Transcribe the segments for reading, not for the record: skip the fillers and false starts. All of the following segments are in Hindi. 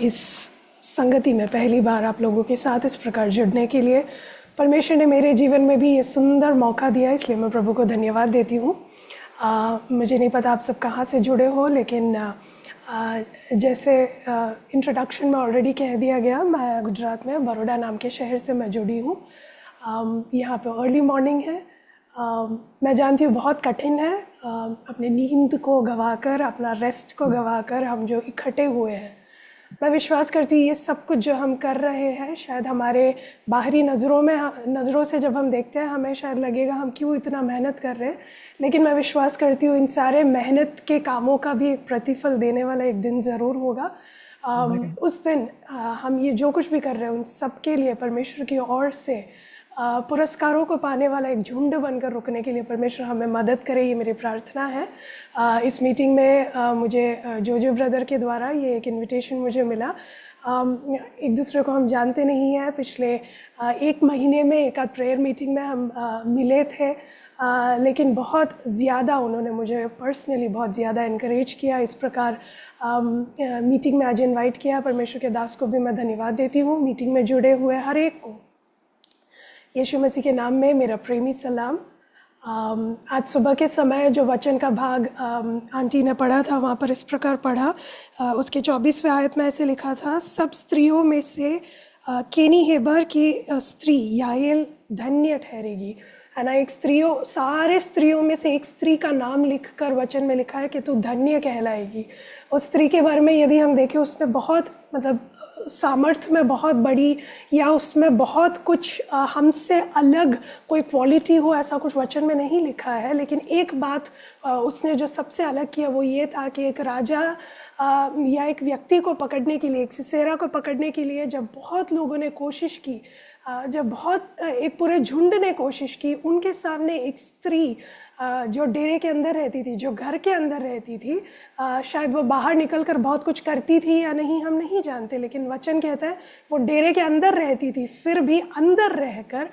इस संगति में पहली बार आप लोगों के साथ इस प्रकार जुड़ने के लिए परमेश्वर ने मेरे जीवन में भी ये सुंदर मौका दिया, इसलिए मैं प्रभु को धन्यवाद देती हूँ। मुझे नहीं पता आप सब कहाँ से जुड़े हो, लेकिन जैसे इंट्रोडक्शन में ऑलरेडी कह दिया गया, मैं गुजरात में बड़ौदा नाम के शहर से मैं जुड़ी हूँ। यहाँ पे अर्ली मॉर्निंग है। मैं जानती हूँ बहुत कठिन है, अपने नींद को गवाकर, अपना रेस्ट को गवाकर हम जो इकट्ठे हुए हैं। मैं विश्वास करती हूँ ये सब कुछ जो हम कर रहे हैं, शायद हमारे बाहरी नज़रों से जब हम देखते हैं हमें शायद लगेगा हम क्यों इतना मेहनत कर रहे हैं, लेकिन मैं विश्वास करती हूँ इन सारे मेहनत के कामों का भी एक प्रतिफल देने वाला एक दिन ज़रूर होगा। उस दिन हम ये जो कुछ भी कर रहे हैं उन सब के लिए परमेश्वर की ओर से पुरस्कारों को पाने वाला एक झुंड बनकर रुकने के लिए परमेश्वर हमें मदद करे, ये मेरी प्रार्थना है। इस मीटिंग में मुझे जोजो ब्रदर के द्वारा ये एक इनविटेशन मुझे मिला। एक दूसरे को हम जानते नहीं हैं, पिछले एक महीने में एक आध प्रेयर मीटिंग में हम मिले थे, लेकिन बहुत ज़्यादा उन्होंने मुझे पर्सनली बहुत ज़्यादा इनकरेज किया। इस प्रकार मीटिंग में आज इन्वाइट किया। परमेश्वर के दास को भी मैं धन्यवाद देती हूँ। मीटिंग में जुड़े हुए हर एक को यीशु मसीह के नाम में मेरा प्रेमी सलाम। आज सुबह के समय जो वचन का भाग आंटी ने पढ़ा था, वहाँ पर इस प्रकार पढ़ा, उसके 24वें आयत में ऐसे लिखा था, सब स्त्रियों में से केनी हेबर की स्त्री याएल धन्य ठहरेगी। है ना, एक सारे स्त्रियों में से एक स्त्री का नाम लिखकर वचन में लिखा है कि तू धन्य कहलाएगी। उस स्त्री के बारे में यदि हम देखें, उसने बहुत सामर्थ्य में बहुत बड़ी, या उसमें बहुत कुछ हमसे अलग कोई क्वालिटी हो, ऐसा कुछ वचन में नहीं लिखा है। लेकिन एक बात उसने जो सबसे अलग किया वो ये था कि एक राजा या एक व्यक्ति को पकड़ने के लिए, एक सिसेरा को पकड़ने के लिए जब बहुत लोगों ने कोशिश की, जब एक पूरे झुंड ने कोशिश की, उनके सामने एक स्त्री जो डेरे के अंदर रहती थी, जो घर के अंदर रहती थी, शायद वो बाहर निकलकर बहुत कुछ करती थी या नहीं हम नहीं जानते, लेकिन वचन कहता है वो डेरे के अंदर रहती थी, फिर भी अंदर रहकर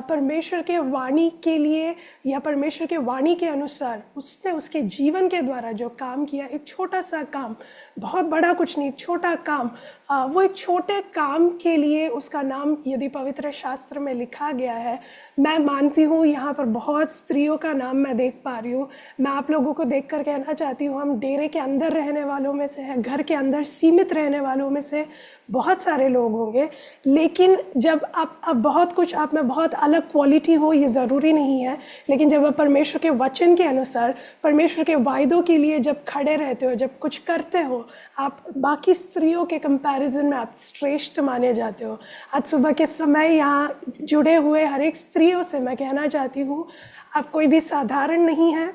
परमेश्वर के वाणी के लिए या परमेश्वर के वाणी के अनुसार उसने उसके जीवन के द्वारा जो काम किया, एक छोटा सा काम, बहुत बड़ा कुछ नहीं, छोटा काम, वो एक छोटे काम के लिए उसका नाम यदि पवित्र शास्त्र में लिखा गया है। मैं मानती हूँ यहाँ पर बहुत स्त्रियों का नाम मैं देख पा रही हूँ। मैं आप लोगों को देखकर कहना चाहती हूँ, हम डेरे के अंदर रहने वालों में से हैं, घर के अंदर सीमित रहने वालों में से बहुत सारे लोग होंगे, लेकिन जब आप बहुत कुछ आप में बहुत अलग क्वालिटी हो ये ज़रूरी नहीं है, लेकिन जब आप परमेश्वर के वचन के अनुसार, परमेश्वर के वायदों के लिए जब खड़े रहते हो, जब कुछ करते हो, आप बाकी स्त्रियों के कंपैरिजन में आप श्रेष्ठ माने जाते हो। आज सुबह के समय यहाँ जुड़े हुए हर एक स्त्रियों से मैं कहना चाहती हूँ, आप कोई भी साधारण नहीं है।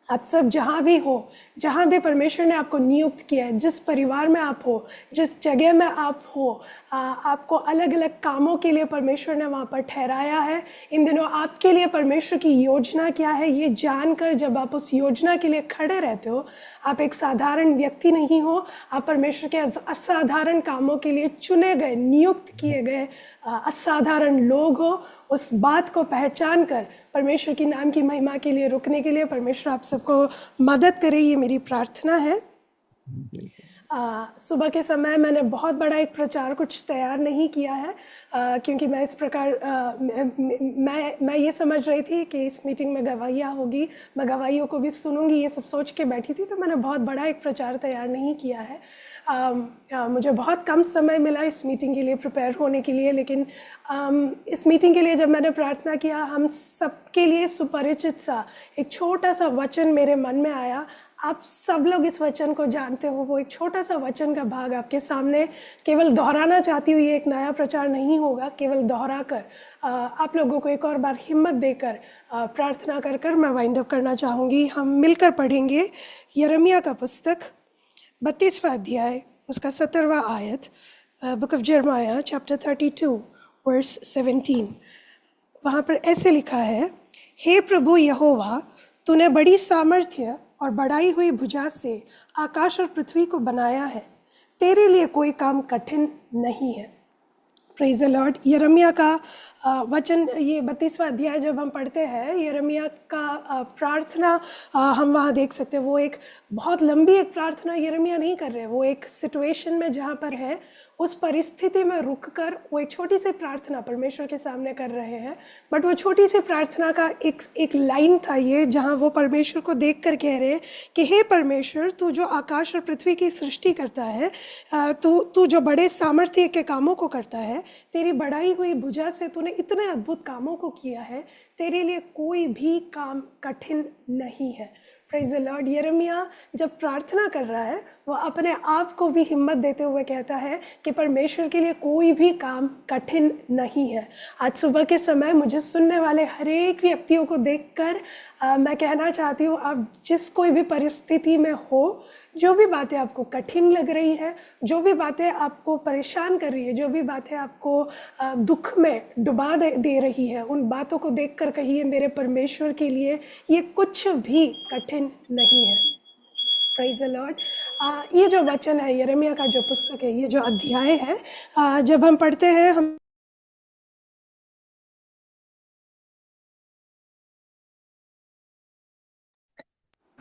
आप सब जहाँ भी हो, जहाँ भी परमेश्वर ने आपको नियुक्त किया है, जिस परिवार में आप हो, जिस जगह में आप हो, आपको अलग अलग कामों के लिए परमेश्वर ने वहाँ पर ठहराया है। इन दिनों आपके लिए परमेश्वर की योजना क्या है ये जानकर जब आप उस योजना के लिए खड़े रहते हो, आप एक साधारण व्यक्ति नहीं हो, आप परमेश्वर के असाधारण कामों के लिए चुने गए, नियुक्त किए गए असाधारण लोग हो। उस बात को पहचान कर परमेश्वर की नाम की महिमा के लिए रुकने के लिए परमेश्वर आप सबको मदद करे, ये मेरी प्रार्थना है। सुबह के समय मैंने बहुत बड़ा एक प्रचार कुछ तैयार नहीं किया है, क्योंकि मैं इस प्रकार मैं ये समझ रही थी कि इस मीटिंग में गवाहियाँ होगी, मैं गवाहियों को भी सुनूंगी, ये सब सोच के बैठी थी, तो मैंने बहुत बड़ा एक प्रचार तैयार नहीं किया है। मुझे बहुत कम समय मिला इस मीटिंग के लिए प्रिपेयर होने के लिए, लेकिन इस मीटिंग के लिए जब मैंने प्रार्थना किया, हम सबके लिए सुपरिचित सा एक छोटा सा वचन मेरे मन में आया। आप सब लोग इस वचन को जानते हो, वो एक छोटा सा वचन का भाग आपके सामने केवल दोहराना चाहती हूँ। ये एक नया प्रचार नहीं होगा, केवल दोहरा कर आप लोगों को एक और बार हिम्मत देकर प्रार्थना कर कर मैं वाइंड अप करना चाहूँगी। हम मिलकर पढ़ेंगे यिर्मयाह का पुस्तक 32वां अध्याय, उसका 17वां आयत, बुक ऑफ यिर्मयाह चैप्टर 32 वर्स 17। वहाँ पर ऐसे लिखा है, हे प्रभु यहोवा, तूने बड़ी सामर्थ्य और बढ़ाई हुई भुजा से आकाश और पृथ्वी को बनाया है, तेरे लिए कोई काम कठिन नहीं है। Praise the Lord. यिर्मयाह का वचन ये 32वां अध्याय जब हम पढ़ते हैं यिर्मयाह का प्रार्थना, हम वहाँ देख सकते हैं। वो एक बहुत लंबी एक प्रार्थना यिर्मयाह नहीं कर रहे, वो एक सिचुएशन में जहाँ पर है उस परिस्थिति में रुककर वो एक छोटी सी प्रार्थना परमेश्वर के सामने कर रहे हैं। बट वो छोटी सी प्रार्थना का एक लाइन था ये, जहाँ वो परमेश्वर को देख कर कह रहे कि हे परमेश्वर, तू जो आकाश और पृथ्वी की सृष्टि करता है, तू जो बड़े सामर्थ्य के कामों को करता है, तेरी बढ़ाई हुई भुजा से तूने इतने अद्भुत कामों को किया है, तेरे लिए कोई भी काम कठिन नहीं है। Praise the Lord. यिर्मयाह जब प्रार्थना कर रहा है वो अपने आप को भी हिम्मत देते हुए कहता है कि परमेश्वर के लिए कोई भी काम कठिन नहीं है। आज सुबह के समय मुझे सुनने वाले हर एक व्यक्तियों को देखकर मैं कहना चाहती हूँ, आप जिस कोई भी परिस्थिति में हो, जो भी बातें आपको कठिन लग रही है, जो भी बातें आपको परेशान कर रही है, जो भी बातें आपको दुख में डुबा दे रही है, उन बातों को देखकर कहिए मेरे परमेश्वर के लिए ये कुछ भी कठिन नहीं है। Praise the Lord. ये जो वचन है यिर्मयाह का जो पुस्तक है, ये जो अध्याय है, जब हम पढ़ते हैं हम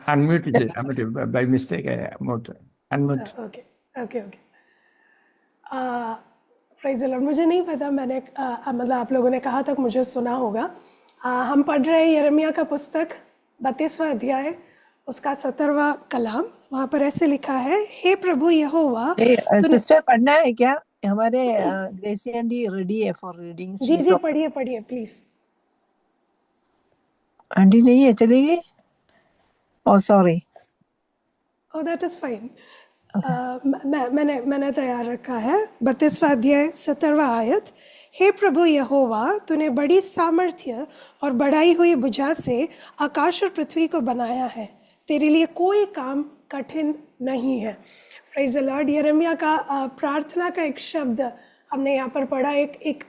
Unmute by mistake. Unmute. Okay okay okay. Praise the Lord. मुझे नहीं पता, मैंने मतलब आप लोगों ने कहा तक मुझे सुना होगा। हम पढ़ रहे हैं यिर्मयाह का पुस्तक 32वां अध्याय, उसका 17वां कलाम। वहाँ पर ऐसे लिखा है, हे प्रभु यहोवा। सिस्टर पढ़ना है क्या? हमारे ग्रेसी आंटी रेडी है फॉर रीडिंग। जी जी पढ़िए पढ़िए प्लीज। आंटी नहीं है, चलेगी? Oh sorry. Oh that is fine. मैंने तैयार रखा है। 32वां अध्याय 17वां आयत। हे प्रभु यहोवा, तूने बड़ी सामर्थ्य और बढ़ाई हुई भुजा से आकाश और पृथ्वी को बनाया है, तेरे लिए कोई काम कठिन नहीं है। Praise the Lord. यिर्मयाह का प्रार्थना का एक शब्द हमने यहाँ पर पढ़ा, एक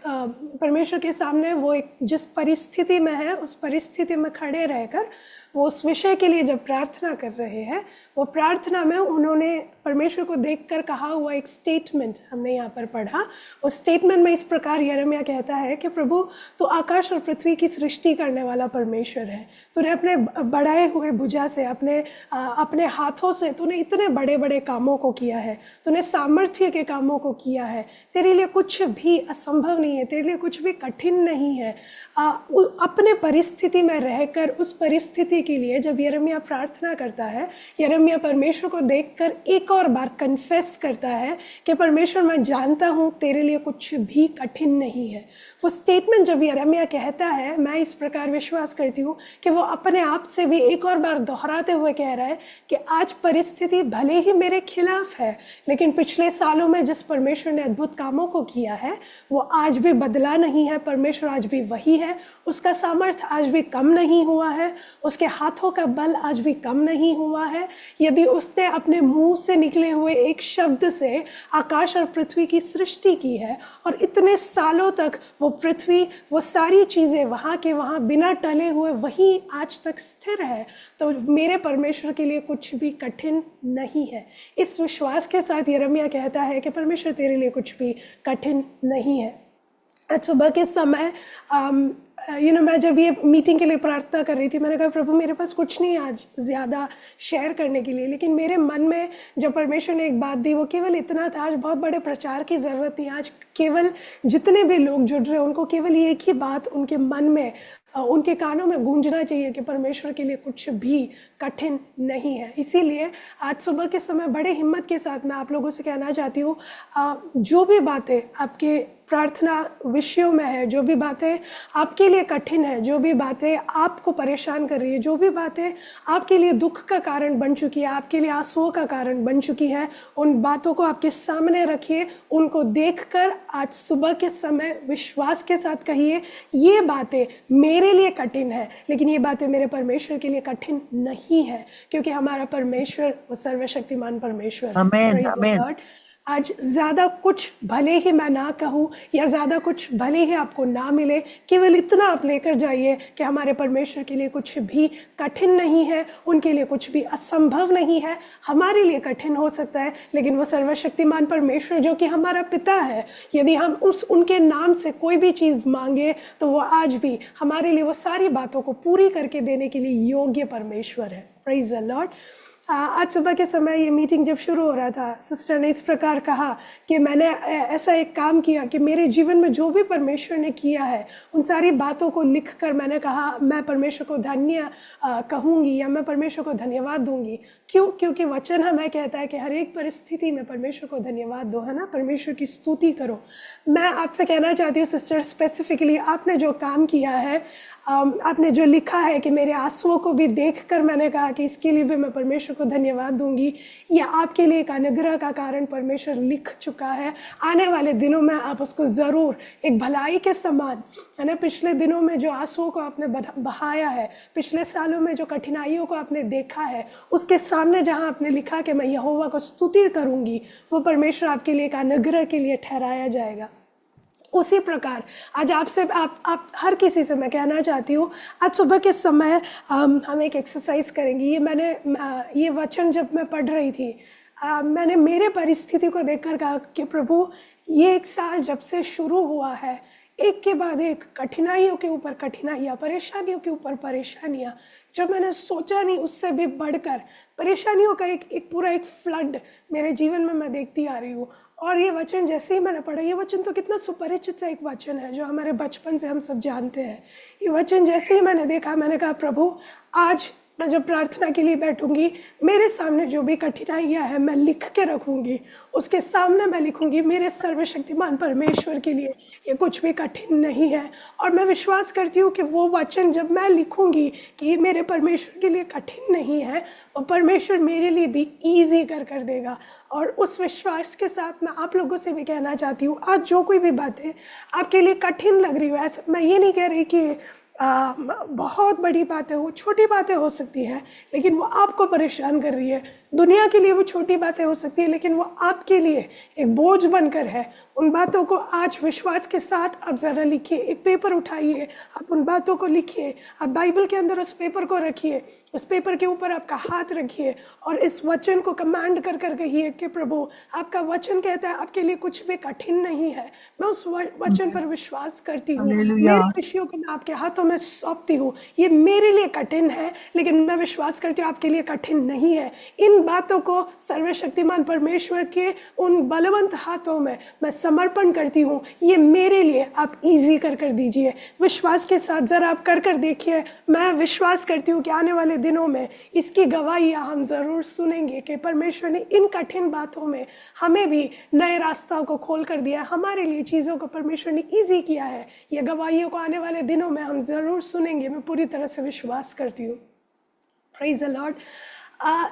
परमेश्वर के सामने वो एक जिस परिस्थिति में है उस परिस्थिति में खड़े रहकर वो उस विषय के लिए जब प्रार्थना कर रहे हैं, वो प्रार्थना में उन्होंने परमेश्वर को देखकर कहा हुआ एक स्टेटमेंट हमने यहाँ पर पढ़ा। उस स्टेटमेंट में इस प्रकार यिर्मयाह कहता है कि प्रभु, तो आकाश और पृथ्वी की सृष्टि करने वाला परमेश्वर है। तूने अपने बढ़ाए हुए भुजा से, अपने हाथों से तूने इतने बड़े बड़े कामों को किया है, तूने सामर्थ्य के कामों को किया है, तेरे लिए कुछ भी असंभव नहीं है, तेरे लिए कुछ भी कठिन नहीं है। अपने परिस्थिति में रहकर उस परिस्थिति के लिए जब यिर्मयाह प्रार्थना करता है, यिर्मयाह परमेश्वर को देखकर एक और बार कन्फेस करता है कि परमेश्वर, मैं जानता हूँ तेरे लिए कुछ भी कठिन नहीं है। वो स्टेटमेंट जब यिर्मयाह कहता है, मैं इस प्रकार विश्वास करती हूँ कि वो अपने आप से भी एक और बार दोहराते हुए कह रहा है कि आज परिस्थिति भले ही मेरे खिलाफ है, लेकिन पिछले सालों में जिस परमेश्वर ने अद्भुत कामों को किया है वो आज भी बदला नहीं है। परमेश्वर आज भी वही है, उसका सामर्थ्य आज भी कम नहीं हुआ है, उसके हाथों का बल आज भी कम नहीं हुआ है। यदि उसने अपने मुंह से निकले हुए एक शब्द से आकाश और पृथ्वी की सृष्टि की है और इतने सालों तक वो पृथ्वी, वो सारी चीज़ें वहाँ के वहाँ बिना टले हुए वहीं आज तक स्थिर है, तो मेरे परमेश्वर के लिए कुछ भी कठिन नहीं है। इस विश्वास के साथ यिर्मयाह कहता है कि परमेश्वर तेरे लिए कुछ भी कठिन नहीं है। आज सुबह के समय मैं जब ये मीटिंग के लिए प्रार्थना कर रही थी, मैंने कहा प्रभु मेरे पास कुछ नहीं आज ज़्यादा शेयर करने के लिए, लेकिन मेरे मन में जब परमेश्वर ने एक बात दी वो केवल इतना था, आज बहुत बड़े प्रचार की ज़रूरत नहीं, आज केवल जितने भी लोग जुड़ रहे हैं उनको केवल एक ही बात उनके मन में, उनके कानों में गूंजना चाहिए कि परमेश्वर के लिए कुछ भी कठिन नहीं है। इसीलिए आज सुबह के समय बड़े हिम्मत के साथ मैं आप लोगों से कहना चाहती हूँ, जो भी बातें आपके प्रार्थना विषयों में है, जो भी बातें आपके लिए कठिन है, जो भी बातें आपको परेशान कर रही है, जो भी बातें आपके लिए दुख का कारण बन चुकी है, आपके लिए आंसुओं का कारण बन चुकी है, उन बातों को आपके सामने रखिए, उनको देखकर आज सुबह के समय विश्वास के साथ कहिए, ये बातें मेरे लिए कठिन है लेकिन ये बातें मेरे परमेश्वर के लिए कठिन नहीं है, क्योंकि हमारा परमेश्वर वो सर्वशक्तिमान परमेश्वर है। आज ज़्यादा कुछ भले ही मैं ना कहूँ या ज़्यादा कुछ भले ही आपको ना मिले, केवल इतना आप लेकर जाइए कि हमारे परमेश्वर के लिए कुछ भी कठिन नहीं है, उनके लिए कुछ भी असंभव नहीं है। हमारे लिए कठिन हो सकता है, लेकिन वो सर्वशक्तिमान परमेश्वर जो कि हमारा पिता है, यदि हम उनके नाम से कोई भी चीज़ मांगे तो वो आज भी हमारे लिए वो सारी बातों को पूरी करके देने के लिए योग्य परमेश्वर है। Praise the Lord. आज सुबह के समय ये मीटिंग जब शुरू हो रहा था, सिस्टर ने इस प्रकार कहा कि मैंने ऐसा एक काम किया कि मेरे जीवन में जो भी परमेश्वर ने किया है उन सारी बातों को लिखकर मैंने कहा मैं परमेश्वर को धन्य कहूँगी या मैं परमेश्वर को धन्यवाद दूंगी। क्यों? क्योंकि वचन हमें कहता है कि हर एक परिस्थिति में परमेश्वर को धन्यवाद दो, है ना, परमेश्वर की स्तुति करो। मैं आपसे कहना चाहती हूँ सिस्टर, स्पेसिफिकली आपने जो काम किया है, आपने जो लिखा है कि मेरे आंसुओं को भी देखकर मैंने कहा कि इसके लिए भी मैं परमेश्वर को धन्यवाद दूंगी, ये आपके लिए एक अनुग्रह का कारण परमेश्वर लिख चुका है। आने वाले दिनों में आप उसको ज़रूर एक भलाई के समान, है ना, पिछले दिनों में जो आंसुओं को आपने बहाया है, पिछले सालों में जो कठिनाइयों को आपने देखा है, उसके सामने जहां आपने लिखा कि मैं यहोवा को स्तुति करूंगी, वो परमेश्वर आपके लिए एक अनुग्रह के लिए ठहराया जाएगा। उसी प्रकार आज आपसे आप हर किसी से मैं कहना चाहती हूँ, आज सुबह के समय हम एक एक्सरसाइज करेंगे। ये वचन जब मैं पढ़ रही थी, मैंने मेरे परिस्थिति को देखकर कहा कि प्रभु, ये एक साल जब से शुरू हुआ है, एक के बाद एक कठिनाइयों के ऊपर कठिनाइयाँ, परेशानियों के ऊपर परेशानियाँ, जो मैंने सोचा नहीं उससे भी बढ़कर परेशानियों का एक पूरा एक फ्लड मेरे जीवन में मैं देखती आ रही हूँ। और ये वचन जैसे ही मैंने पढ़ा, ये वचन तो कितना सुपरिचित सा एक वचन है जो हमारे बचपन से हम सब जानते हैं। ये वचन जैसे ही मैंने देखा, मैंने कहा प्रभु, आज मैं जब प्रार्थना के लिए बैठूंगी, मेरे सामने जो भी कठिनाइयाँ हैं मैं लिख के रखूंगी, उसके सामने मैं लिखूंगी मेरे सर्वशक्तिमान परमेश्वर के लिए ये कुछ भी कठिन नहीं है। और मैं विश्वास करती हूँ कि वो वचन जब मैं लिखूंगी कि ये मेरे परमेश्वर के लिए कठिन नहीं है, वो परमेश्वर मेरे लिए भी ईजी कर देगा। और उस विश्वास के साथ मैं आप लोगों से भी कहना चाहती हूँ, आज जो कोई भी बातें आपके लिए कठिन लग रही हो, ऐसा मैं ये नहीं कह रही कि बहुत बड़ी बातें हो, छोटी बातें हो सकती है, लेकिन वो आपको परेशान कर रही है। दुनिया के लिए वो छोटी बातें हो सकती है, लेकिन वो आपके लिए एक बोझ बनकर है। उन बातों को आज विश्वास के साथ आप ज़रा लिखिए, एक पेपर उठाइए, आप उन बातों को लिखिए, आप बाइबल के अंदर उस पेपर को रखिए, उस पेपर के ऊपर आपका हाथ रखिए और इस वचन को कमांड कर कहिए कि प्रभु, आपका वचन कहता है आपके लिए कुछ भी कठिन नहीं है। मैं उस वचन पर विश्वास करती हूँ, मेरे विषयों को मैं आपके हाथों मैं सौंपती हूँ। ये मेरे लिए कठिन है, लेकिन मैं विश्वास करती हूँ आपके लिए कठिन नहीं है। इन बातों को सर्वशक्तिमान परमेश्वर के उन बलवंत हाथों में मैं समर्पण करती हूँ। ये मेरे लिए आप इजी कर दीजिए। विश्वास के साथ जरा आप कर देखिए। मैं विश्वास करती हूँ कि आने वाले दिनों में इसकी गवाहियाँ हम ज़रूर सुनेंगे कि परमेश्वर ने इन कठिन बातों में हमें भी नए रास्ता को खोल कर दिया, हमारे लिए चीज़ों को परमेश्वर ने ईजी किया है। ये गवाहियों को आने वाले दिनों में हम ज़रूर सुनेंगे, मैं पूरी तरह से विश्वास करती हूँ। Praise the Lord.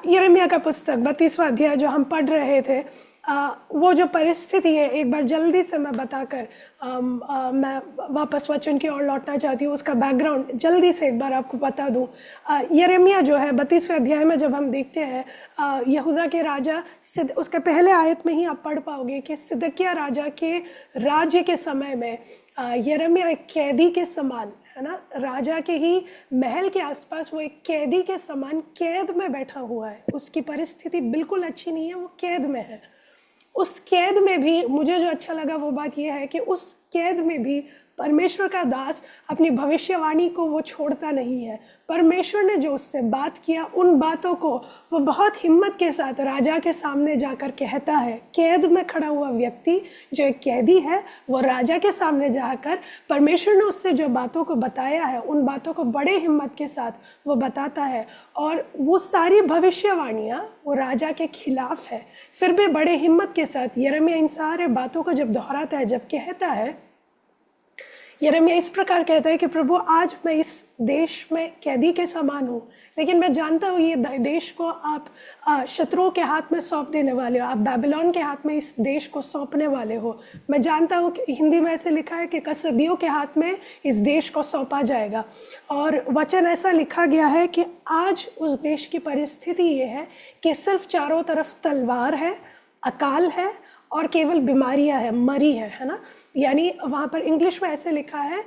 यिर्मयाह का पुस्तक 32वां अध्याय जो हम पढ़ रहे थे, वो जो परिस्थिति है, एक बार जल्दी से मैं बताकर मैं वापस वचन की ओर लौटना चाहती हूँ। उसका बैकग्राउंड जल्दी से एक बार आपको बता दूँ। यिर्मयाह जो है 32वें अध्याय में जब हम देखते हैं, यहूदा के राजा, उसके पहले आयत में ही आप पढ़ पाओगे कि सिदकिय्याह राजा के राज्य के समय में यिर्मयाह एक कैदी के समान, है ना, राजा के ही महल के आसपास वो एक कैदी के समान कैद में बैठा हुआ है। उसकी परिस्थिति बिल्कुल अच्छी नहीं है, वो कैद में है। उस कैद में भी मुझे जो अच्छा लगा वो बात यह है कि उस कैद में भी परमेश्वर का दास अपनी भविष्यवाणी को वो छोड़ता नहीं है। परमेश्वर ने जो उससे बात किया, उन बातों को वो बहुत हिम्मत के साथ राजा के सामने जाकर कहता है। कैद में खड़ा हुआ व्यक्ति जो एक कैदी है, वो राजा के सामने जाकर परमेश्वर ने उससे जो बातों को बताया है, उन बातों को बड़े हिम्मत के साथ वो बताता है। और वो सारी भविष्यवाणियाँ वो राजा के खिलाफ है, फिर भी बड़े हिम्मत के साथ यिर्मयाह इन सारे बातों को जब दोहराता है, जब कहता है, यिर्मयाह इस प्रकार कहता है कि प्रभु, आज मैं इस देश में कैदी के समान हूँ, लेकिन मैं जानता हूँ ये देश को आप शत्रुओं के हाथ में सौंप देने वाले हो, आप बाबिलोन के हाथ में इस देश को सौंपने वाले हो। मैं जानता हूँ कि हिंदी में ऐसे लिखा है कि कसदियों के हाथ में इस देश को सौंपा जाएगा। और वचन ऐसा लिखा गया है कि आज उस देश की परिस्थिति ये है कि सिर्फ चारों तरफ तलवार है, अकाल है और केवल बीमारियां है, मरी है ना। यानी वहाँ पर इंग्लिश में ऐसे लिखा है,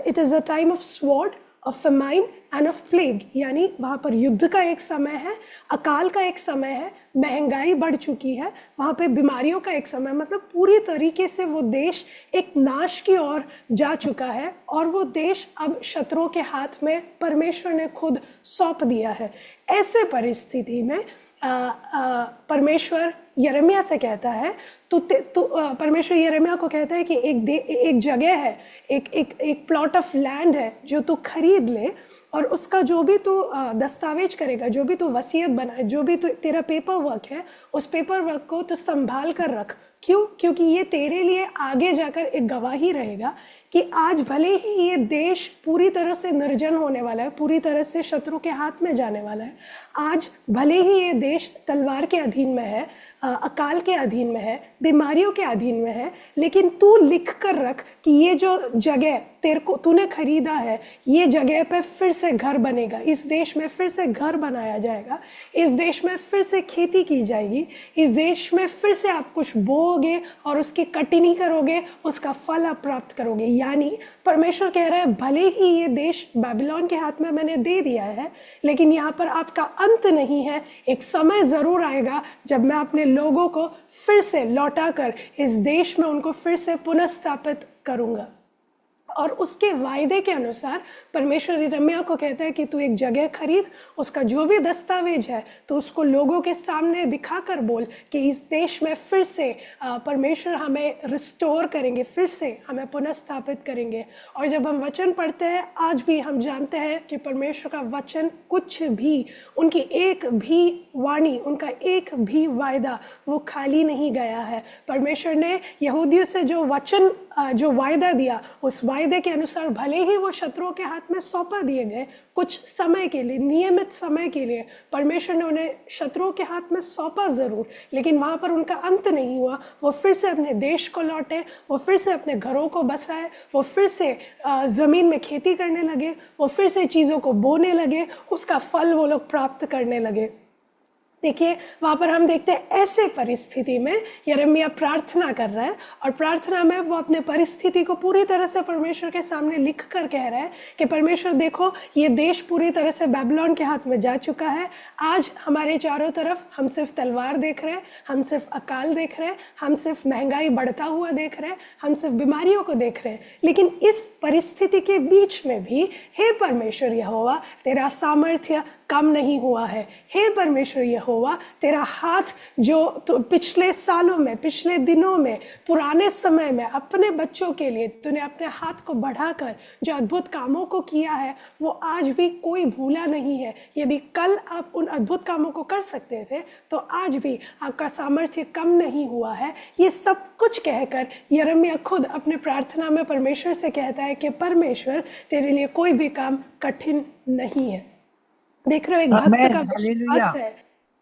it is a time of sword, of famine end of plague. यानी वहाँ पर युद्ध का एक समय है, अकाल का एक समय है, महंगाई बढ़ चुकी है, वहाँ पे बीमारियों का एक समय, मतलब पूरी तरीके से वो देश एक नाश की ओर जा चुका है और वो देश अब शत्रुओं के हाथ में परमेश्वर ने खुद सौंप दिया है। ऐसे परिस्थिति में परमेश्वर यिर्मयाह से कहता है, परमेश्वर यिर्मयाह को कहता है कि एक जगह है, एक प्लॉट ऑफ लैंड है जो तू खरीद ले, और उसका जो भी तू दस्तावेज करेगा, जो भी तू वसीयत बनाए, जो भी तेरा पेपर वर्क है, उस पेपर वर्क को तू संभाल कर रख। क्यों? क्योंकि ये तेरे लिए आगे जाकर एक गवाही रहेगा कि आज भले ही ये देश पूरी तरह से निर्जन होने वाला है, पूरी तरह से शत्रु के हाथ में जाने वाला है, आज भले ही ये देश तलवार के अधीन में है, अकाल के अधीन में है, बीमारियों के अधीन में है, लेकिन तू लिख कर रख कि ये जो जगह तेरे को तूने खरीदा है, ये जगह पे फिर से घर बनेगा, इस देश में फिर से घर बनाया जाएगा, इस देश में फिर से खेती की जाएगी, इस देश में फिर से आप कुछ बोओगे और उसकी कटनी करोगे, उसका फल आप प्राप्त करोगे। यानी परमेश्वर कह रहा है, भले ही ये देश बाबिलोन के हाथ में मैंने दे दिया है, लेकिन यहाँ पर आपका अंत नहीं है। एक समय ज़रूर आएगा जब मैं अपने लोगों को फिर से लौटा कर इस देश में उनको फिर से पुनर्स्थापित करूँगा। और उसके वायदे के अनुसार परमेश्वर यिर्मयाह को कहता है कि तू एक जगह खरीद, उसका जो भी दस्तावेज है तो उसको लोगों के सामने दिखाकर बोल कि इस देश में फिर से परमेश्वर हमें रिस्टोर करेंगे, फिर से हमें पुनर्स्थापित करेंगे। और जब हम वचन पढ़ते हैं, आज भी हम जानते हैं कि परमेश्वर का वचन कुछ भी, उनकी एक भी वाणी, उनका एक भी वायदा वो खाली नहीं गया है। परमेश्वर ने यहूदियों से जो वचन, जो वायदा दिया, उस वायदे के अनुसार भले ही वो शत्रुओं के हाथ में सौंपा दिए गए कुछ समय के लिए, नियमित समय के लिए, परमेश्वर ने उन्हें शत्रुओं के हाथ में सौंपा ज़रूर, लेकिन वहाँ पर उनका अंत नहीं हुआ। वो फिर से अपने देश को लौटे, वो फिर से अपने घरों को बसाए, वो फिर से ज़मीन में खेती करने लगे, वो फिर से चीज़ों को बोने लगे, उसका फल वो लोग प्राप्त करने लगे। देखिए, वहाँ पर हम देखते हैं ऐसे परिस्थिति में यिर्मयाह प्रार्थना कर रहा है, और प्रार्थना में वो अपने परिस्थिति को पूरी तरह से परमेश्वर के सामने लिख कर कह रहा है कि परमेश्वर देखो, ये देश पूरी तरह से बाबिलोन के हाथ में जा चुका है। आज हमारे चारों तरफ हम सिर्फ तलवार देख रहे हैं, हम सिर्फ अकाल देख रहे हैं, हम सिर्फ महंगाई बढ़ता हुआ देख रहे हैं, हम सिर्फ बीमारियों को देख रहे हैं। लेकिन इस परिस्थिति के बीच में भी हे परमेश्वर यहोवा, तेरा सामर्थ्य कम नहीं हुआ है। हे परमेश्वर यहोवा, तेरा हाथ जो तो पिछले सालों में, पिछले दिनों में, पुराने समय में अपने बच्चों के लिए तूने अपने हाथ को बढ़ाकर जो अद्भुत कामों को किया है, वो आज भी कोई भूला नहीं है। यदि कल आप उन अद्भुत कामों को कर सकते थे, तो आज भी आपका सामर्थ्य कम नहीं हुआ है। ये सब कुछ कहकर यिर्मयाह खुद अपने प्रार्थना में परमेश्वर से कहता है कि परमेश्वर, तेरे लिए कोई भी काम कठिन नहीं है। देख रहे हो, एक भक्त का विश्वास है,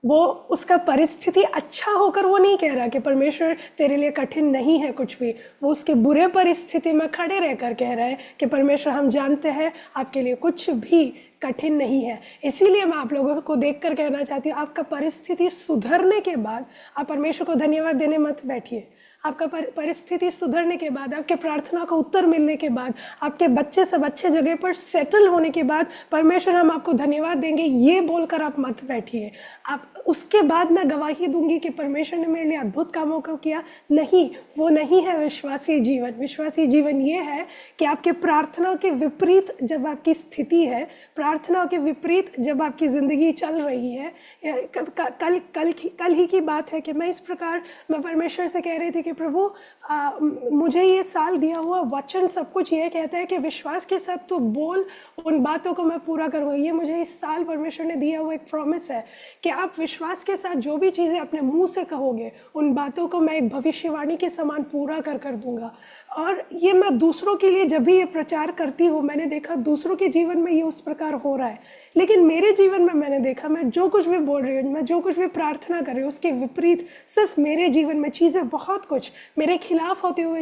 वो उसका परिस्थिति अच्छा होकर वो नहीं कह रहा कि परमेश्वर तेरे लिए कठिन नहीं है कुछ भी। वो उसके बुरे परिस्थिति में खड़े रहकर कह रहा है कि परमेश्वर, हम जानते हैं आपके लिए कुछ भी कठिन नहीं है। इसीलिए मैं आप लोगों को देखकर कहना चाहती हूँ, आपका परिस्थिति सुधरने के बाद आप परमेश्वर को धन्यवाद देने मत बैठिए। आपका परिस्थिति सुधरने के बाद, आपके प्रार्थना का उत्तर मिलने के बाद, आपके बच्चे सब अच्छे जगह पर सेटल होने के बाद, परमेश्वर हम आपको धन्यवाद देंगे, ये बोलकर आप मत बैठिए। आप उसके बाद मैं गवाही दूंगी कि परमेश्वर ने मेरे लिए अद्भुत कामों को किया। नहीं, वो नहीं है विश्वासी जीवन। विश्वासी जीवन ये है कि आपके प्रार्थनाओं के विपरीत जब आपकी स्थिति है, प्रार्थनाओं के विपरीत जब आपकी ज़िंदगी चल रही है, कल ही की बात है कि मैं इस प्रकार मैं परमेश्वर से कह रही थी कि प्रभु, मुझे ये साल दिया हुआ वचन सब कुछ ये कहता है कि विश्वास के साथ तो बोल, उन बातों को मैं पूरा करूँगा। ये मुझे इस साल परमेश्वर ने दिया हुआ एक प्रॉमिस है कि आप विश्वास के साथ जो भी चीज़ें अपने मुंह से कहोगे, उन बातों को मैं एक भविष्यवाणी के समान पूरा कर दूंगा। और ये मैं दूसरों के लिए जब भी ये प्रचार करती हूँ, मैंने देखा दूसरों के जीवन में ये उस प्रकार हो रहा है, लेकिन मेरे जीवन में मैंने देखा, मैं जो कुछ भी बोल रही हूँ, मैं जो कुछ भी प्रार्थना कर रही हूँ, उसके विपरीत सिर्फ मेरे जीवन में चीज़ें बहुत कुछ मेरे खिलाफ होते हुए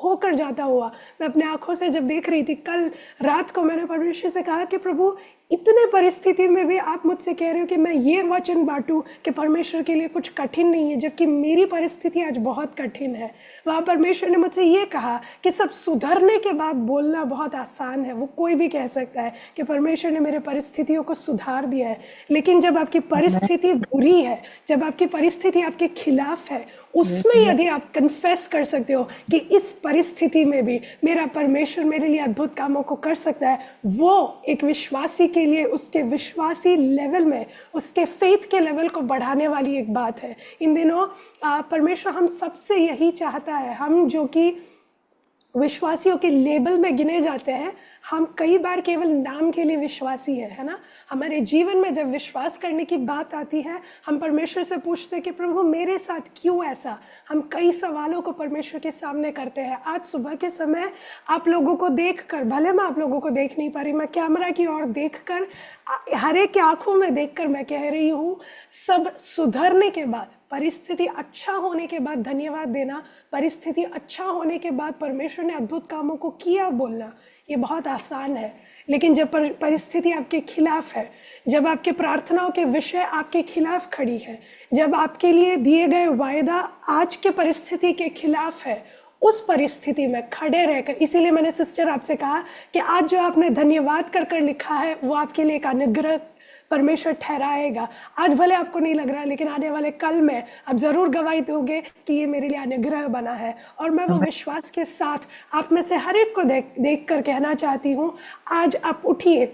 होकर जाता हुआ मैं अपने आंखों से जब देख रही थी। कल रात को मैंने परमेश्वर से कहा कि प्रभु, इतने परिस्थिति में भी आप मुझसे कह रहे हो कि मैं ये वचन बांटूं कि परमेश्वर के लिए कुछ कठिन नहीं है, जबकि मेरी परिस्थिति आज बहुत कठिन है। वहाँ परमेश्वर ने मुझसे ये कहा कि सब सुधरने के बाद बोलना बहुत आसान है। वो कोई भी कह सकता है कि परमेश्वर ने मेरे परिस्थितियों को सुधार दिया है, लेकिन जब आपकी परिस्थिति बुरी है, जब आपकी परिस्थिति आपके खिलाफ है, उसमें यदि आप कन्फेस कर सकते हो कि इस परिस्थिति में भी मेरा परमेश्वर मेरे लिए अद्भुत कामों को कर सकता है, वो एक विश्वासी के लिए उसके विश्वासी लेवल में, उसके फेथ के लेवल को बढ़ाने वाली एक बात है। इन दिनों परमेश्वर हम सबसे यही चाहता है। हम जो कि विश्वासियों के लेबल में गिने जाते हैं, हम कई बार केवल नाम के लिए विश्वासी है ना। हमारे जीवन में जब विश्वास करने की बात आती है, हम परमेश्वर से पूछते हैं कि प्रभु मेरे साथ क्यों ऐसा। हम कई सवालों को परमेश्वर के सामने करते हैं। आज सुबह के समय आप लोगों को देखकर, भले मैं आप लोगों को देख नहीं पा रही, मैं कैमरा की ओर देखकर, हर एक की आंखों में देखकर मैं कह रही हूँ, सब सुधरने के बाद, परिस्थिति अच्छा होने के बाद धन्यवाद देना, परिस्थिति अच्छा होने के बाद परमेश्वर ने अद्भुत कामों को किया बोलना, ये बहुत आसान है। लेकिन जब परिस्थिति आपके खिलाफ है, जब आपके प्रार्थनाओं के विषय आपके खिलाफ खड़ी है, जब आपके लिए दिए गए वायदा आज के परिस्थिति के खिलाफ है, उस परिस्थिति में खड़े रहकर, इसीलिए मैंने सिस्टर आपसे कहा कि आज जो आपने धन्यवाद कर लिखा है वो आपके लिए एक अनुग्रह परमेश्वर ठहराएगा। आज भले आपको नहीं लग रहा, लेकिन आने वाले कल में आप जरूर गवाही दोगे कि ये मेरे लिए अनुग्रह बना है। और मैं वो विश्वास के साथ आप में से हर एक को देख कर कहना चाहती हूँ, आज आप उठिए।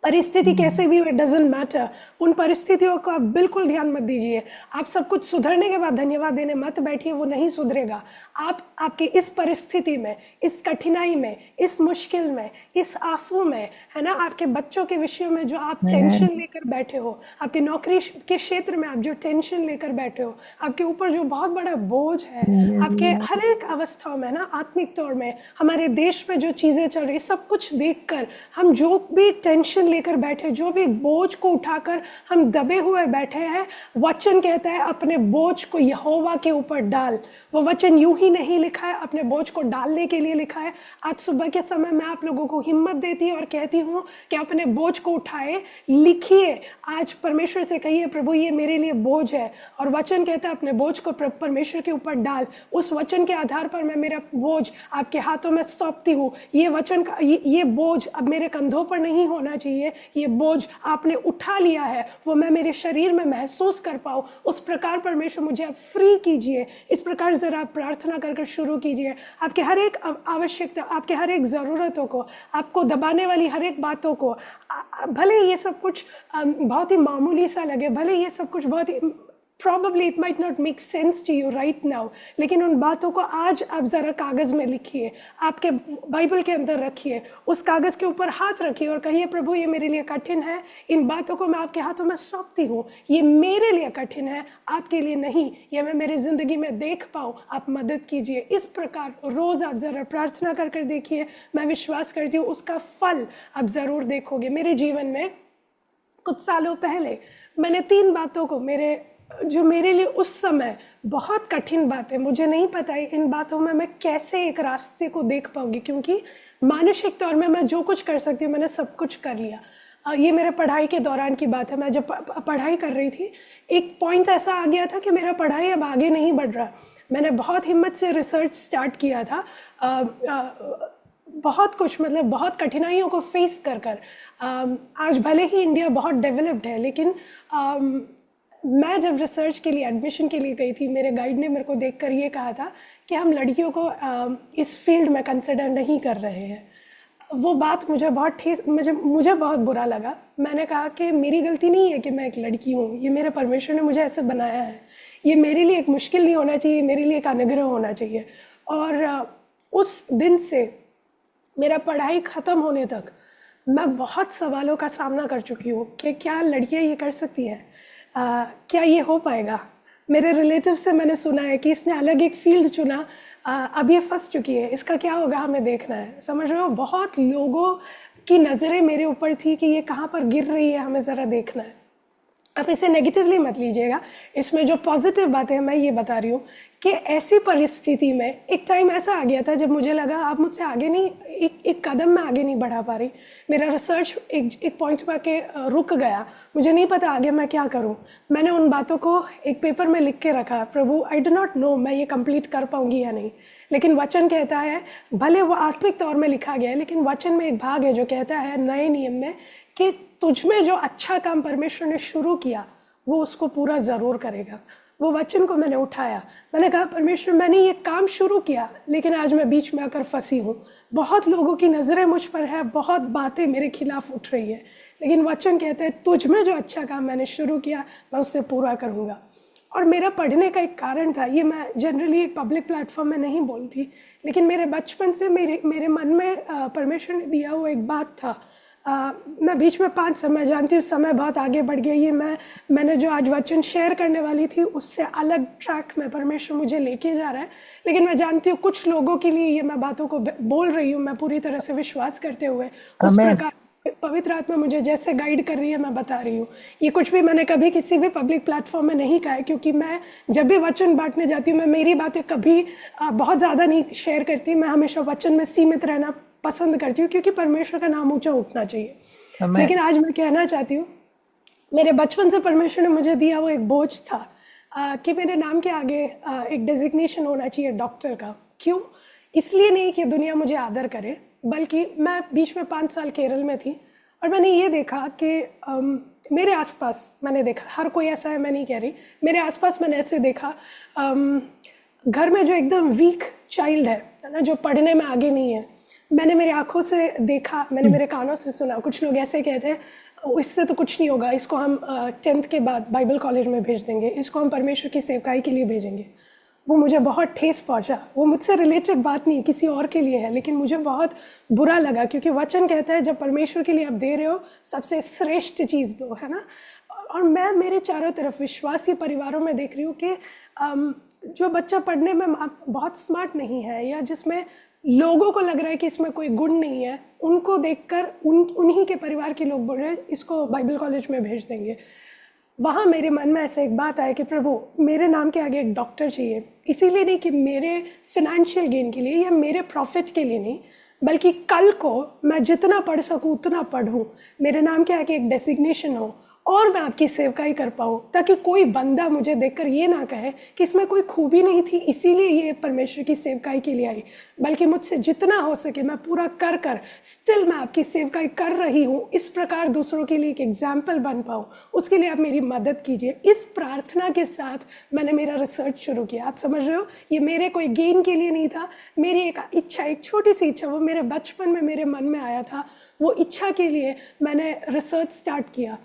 परिस्थिति कैसे भी हो, इट डजंट मैटर। उन परिस्थितियों को आप बिल्कुल ध्यान मत दीजिए। आप सब कुछ सुधरने के बाद धन्यवाद देने मत बैठिए, वो नहीं सुधरेगा। आप आपके इस परिस्थिति में, इस कठिनाई में, इस मुश्किल में, इस आंसू में, है ना, आपके बच्चों के विषय में जो आप टेंशन लेकर बैठे हो, आपके नौकरी के क्षेत्र में आप जो टेंशन लेकर बैठे हो, आपके ऊपर जो बहुत बड़ा बोझ है, आपके हर एक अवस्थाओं में ना, आत्मिक तौर में, हमारे देश में जो चीजें चल रही, सब कुछ देखकर हम जो भी टेंशन लेकर बैठे, जो भी बोझ को उठाकर हम दबे हुए बैठे हैं, वचन कहता है अपने बोझ को यहोवा के ऊपर डाल। वो वचन यूं ही नहीं लिखा है, अपने बोझ को डालने के लिए लिखा है। आज सुबह के समय मैं आप लोगों को हिम्मत देती और कहती हूँ कि अपने बोझ को उठाए, लिखिए। आज परमेश्वर से कहिए, प्रभु ये मेरे लिए बोझ है, और वचन कहता है अपने बोझ को परमेश्वर के ऊपर डाल। उस वचन के आधार पर मैं मेरा बोझ आपके हाथों में सौंपती हूँ। ये वचन का ये बोझ अब मेरे कंधों पर नहीं होना चाहिए। ये बोझ आपने उठा लिया है, वो मैं मेरे शरीर में महसूस कर पाऊँ। उस प्रकार परमेश्वर मुझे आप फ्री कीजिए। इस प्रकार जरा आप प्रार्थना कर शुरू कीजिए। आपके हर एक आवश्यकता, आपके हर एक ज़रूरतों को, आपको दबाने वाली हर एक बातों को, भले ये सब कुछ बहुत ही मामूली सा लगे, भले ये सब कुछ बहुत ही probably it might not make sense to you right now, लेकिन उन बातों को आज आप ज़रा कागज़ में लिखिए, आपके बाइबल के अंदर रखिए, उस कागज़ के ऊपर हाथ रखिए और कहिए, प्रभु ये मेरे लिए कठिन है, इन बातों को मैं आपके हाथों में सौंपती हूँ। ये मेरे लिए कठिन है, आपके लिए नहीं। ये मैं मेरी ज़िंदगी में देख पाऊँ, आप मदद कीजिए। इस प्रकार रोज़ आप ज़रा प्रार्थना कर देखिए। मैं विश्वास करती हूँ उसका फल आप ज़रूर देखोगे। मेरे जीवन में कुछ सालों पहले मैंने 3 बातों को, जो मेरे लिए उस समय बहुत कठिन बातें, मुझे नहीं पता इन बातों में मैं कैसे एक रास्ते को देख पाऊंगी, क्योंकि मानसिक तौर में मैं जो कुछ कर सकती हूँ मैंने सब कुछ कर लिया। ये मेरे पढ़ाई के दौरान की बात है। मैं जब पढ़ाई कर रही थी, एक पॉइंट ऐसा आ गया था कि मेरा पढ़ाई अब आगे नहीं बढ़ रहा। मैंने बहुत हिम्मत से रिसर्च स्टार्ट किया था, बहुत कुछ, मतलब बहुत कठिनाइयों को फेस कर आज भले ही इंडिया बहुत डेवलप्ड है, लेकिन मैं जब रिसर्च के लिए, एडमिशन के लिए गई थी, मेरे गाइड ने मेरे को देखकर ये कहा था कि हम लड़कियों को इस फील्ड में कंसिडर नहीं कर रहे हैं। वो बात मुझे बहुत बुरा लगा। मैंने कहा कि मेरी गलती नहीं है कि मैं एक लड़की हूँ, ये मेरे परमेश्वर ने मुझे ऐसे बनाया है। ये मेरे लिए एक मुश्किल नहीं होना चाहिए, मेरे लिए एक अनुग्रह होना चाहिए। और उस दिन से मेरा पढ़ाई ख़त्म होने तक मैं बहुत सवालों का सामना कर चुकी हूँ कि क्या लड़कियाँ ये कर सकती हैं, क्या ये हो पाएगा। मेरे रिलेटिव से मैंने सुना है कि इसने अलग एक फील्ड चुना, अब ये फंस चुकी है, इसका क्या होगा हमें देखना है। समझ रहे हो, बहुत लोगों की नज़रें मेरे ऊपर थी कि ये कहाँ पर गिर रही है, हमें ज़रा देखना है। आप इसे नेगेटिवली मत लीजिएगा, इसमें जो पॉजिटिव बातें हैं मैं ये बता रही हूँ कि ऐसी परिस्थिति में एक टाइम ऐसा आ गया था जब मुझे लगा आप मुझसे आगे नहीं, एक कदम मैं आगे नहीं बढ़ा पा रही। मेरा रिसर्च एक पॉइंट पर आके रुक गया, मुझे नहीं पता आगे मैं क्या करूँ। मैंने उन बातों को एक पेपर में लिख के रखा, प्रभु आई डू नॉट नो मैं ये कंप्लीट कर पाऊँगी या नहीं, लेकिन वचन कहता है, भले वो आत्मिक तौर में लिखा गया है, लेकिन वचन में एक भाग है जो कहता है नए नियम में कि तुझ में जो अच्छा काम परमेश्वर ने शुरू किया वो उसको पूरा ज़रूर करेगा। वो वचन को मैंने उठाया, मैंने कहा परमेश्वर मैंने ये काम शुरू किया, लेकिन आज मैं बीच में आकर फंसी हूँ, बहुत लोगों की नज़रें मुझ पर है, बहुत बातें मेरे खिलाफ उठ रही है, लेकिन वचन कहता है तुझ में जो अच्छा काम मैंने शुरू किया मैं उससे पूरा करूँगा। और मेरा पढ़ने का एक कारण था, ये मैं जनरली एक पब्लिक प्लेटफॉर्म में नहीं बोलती, लेकिन मेरे बचपन से मेरे मन में परमेश्वर ने दिया हुआ एक बात था। मैं बीच में 5 समय जानती हूँ, समय बहुत आगे बढ़ गया, ये मैंने जो आज वचन शेयर करने वाली थी उससे अलग ट्रैक में परमेश्वर मुझे लेके जा रहा है, लेकिन मैं जानती हूँ कुछ लोगों के लिए ये मैं बातों को बोल रही हूँ, मैं पूरी तरह से विश्वास करते हुए उस प्रकार पवित्र आत्मा मुझे जैसे गाइड कर रही है मैं बता रही हूँ। ये कुछ भी मैंने कभी किसी भी पब्लिक प्लेटफॉर्म में नहीं कहा है, क्योंकि मैं जब भी वचन बांटने जाती हूँ मैं मेरी बातें कभी बहुत ज़्यादा नहीं शेयर करती, मैं हमेशा वचन में सीमित रहना पसंद करती हूँ, क्योंकि परमेश्वर का नाम ऊंचा उठना चाहिए। लेकिन आज मैं कहना चाहती हूँ, मेरे बचपन से परमेश्वर ने मुझे दिया वो एक बोझ था कि मेरे नाम के आगे एक डेजिग्नेशन होना चाहिए डॉक्टर का। क्यों? इसलिए नहीं कि दुनिया मुझे आदर करे, बल्कि मैं बीच में 5 साल केरल में थी और मैंने ये देखा कि मेरे आसपास मैंने देखा, हर कोई ऐसा है मैं नहीं कह रही, मेरे आसपास मैंने ऐसे देखा घर में जो एकदम वीक चाइल्ड है ना, जो पढ़ने में आगे नहीं है, मैंने मेरी आंखों से देखा, मैंने मेरे कानों से सुना। कुछ लोग ऐसे कहते हैं इससे तो कुछ नहीं होगा, इसको हम 10th के बाद बाइबल कॉलेज में भेज देंगे, इसको हम परमेश्वर की सेवकाई के लिए भेजेंगे। वो मुझे बहुत ठेस पहुंचा, वो मुझसे रिलेटेड बात नहीं है, किसी और के लिए है, लेकिन मुझे बहुत बुरा लगा, क्योंकि वचन कहता है जब परमेश्वर के लिए आप दे रहे हो सबसे श्रेष्ठ चीज़ दो, है ना। और मैं मेरे चारों तरफ विश्वासी परिवारों में देख रही हूँ कि जो बच्चा पढ़ने में बहुत स्मार्ट नहीं है या जिसमें लोगों को लग रहा है कि इसमें कोई गुण नहीं है, उनको देखकर उन्हीं के परिवार के लोग बोल रहे हैं इसको बाइबल कॉलेज में भेज देंगे। वहाँ मेरे मन में ऐसे एक बात आया कि प्रभु मेरे नाम के आगे एक डॉक्टर चाहिए, इसीलिए नहीं कि मेरे फिनेंशियल गेन के लिए या मेरे प्रॉफिट के लिए नहीं, बल्कि कल को मैं जितना पढ़ सकूँ उतना पढ़ूँ, मेरे नाम के आगे एक डेसिग्नेशन हो और मैं आपकी सेवकाई कर पाऊँ, ताकि कोई बंदा मुझे देखकर ये ना कहे कि इसमें कोई खूबी नहीं थी इसीलिए ये परमेश्वर की सेवकाई के लिए आई, बल्कि मुझसे जितना हो सके मैं पूरा कर कर स्टिल मैं आपकी सेवकाई कर रही हूँ, इस प्रकार दूसरों के लिए एक एग्जाम्पल बन पाऊँ, उसके लिए आप मेरी मदद कीजिए। इस प्रार्थना के साथ मैंने मेरा रिसर्च शुरू किया। आप समझ रहे हो, ये मेरे कोई गेन के लिए नहीं था, मेरी एक इच्छा, एक छोटी सी इच्छा, वो मेरे बचपन में मेरे मन में आया था, वो इच्छा के लिए मैंने रिसर्च स्टार्ट किया।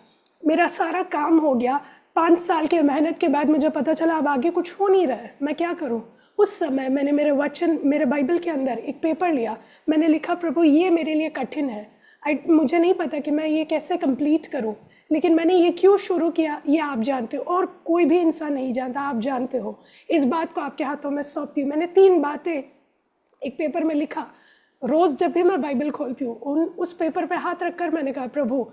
मेरा सारा काम हो गया, 5 साल के मेहनत के बाद मुझे पता चला अब आगे कुछ हो नहीं रहा है, मैं क्या करूं। उस समय मैंने मेरे बाइबल के अंदर एक पेपर लिया, मैंने लिखा प्रभु ये मेरे लिए कठिन है, मुझे नहीं पता कि मैं ये कैसे कंप्लीट करूं, लेकिन मैंने ये क्यों शुरू किया ये आप जानते हो और कोई भी इंसान नहीं जानता, आप जानते हो। इस बात को आपके हाथों में सौंपती हूँ। मैंने 3 बातें एक पेपर में लिखा, रोज़ जब भी मैं बाइबल खोलती हूँ उस पेपर पे हाथ रखकर मैंने कहा प्रभु